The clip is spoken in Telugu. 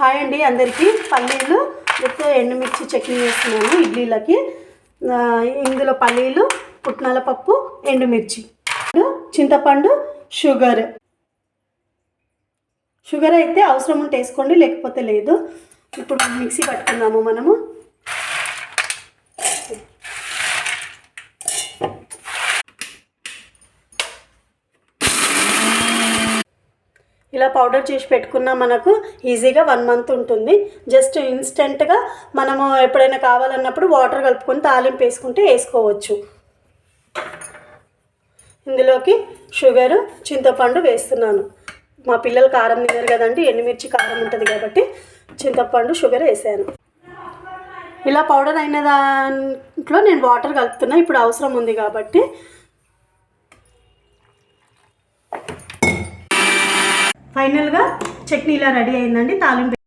హాయ్ అండి అందరికీ. పల్లీలు విత్ ఎండుమిర్చి చట్నీ వేస్తున్నాను ఇడ్లీలకి. ఇందులో పల్లీలు, పుట్నాల పప్పు, ఎండుమిర్చి, చింతపండు, షుగర్ అయితే అవసరం ఉంటే వేసుకోండి, లేకపోతే లేదు. ఇప్పుడు మిక్సీ పట్టుకుందాము మనము. ఇలా పౌడర్ చేసి పెట్టుకున్నా మనకు ఈజీగా 1 మంత్ ఉంటుంది. జస్ట్ ఇన్స్టెంట్గా మనము ఎప్పుడైనా కావాలన్నప్పుడు వాటర్ కలుపుకొని తాలింపు వేసుకుంటే వేసుకోవచ్చు. ఇందులోకి షుగరు, చింతపండు వేస్తున్నాను. మా పిల్లలు కారం తినరు కదండి, ఎండుమిర్చి కారం ఉంటుంది కాబట్టి చింతపండు, షుగర్ వేసాను. ఇలా పౌడర్ అయిన దాంట్లో నేను వాటర్ కలుపుతున్నా, ఇప్పుడు అవసరం ఉంది కాబట్టి. ఫైనల్గా చట్నీ ఇలా రెడీ అయిందండి. తాలింపు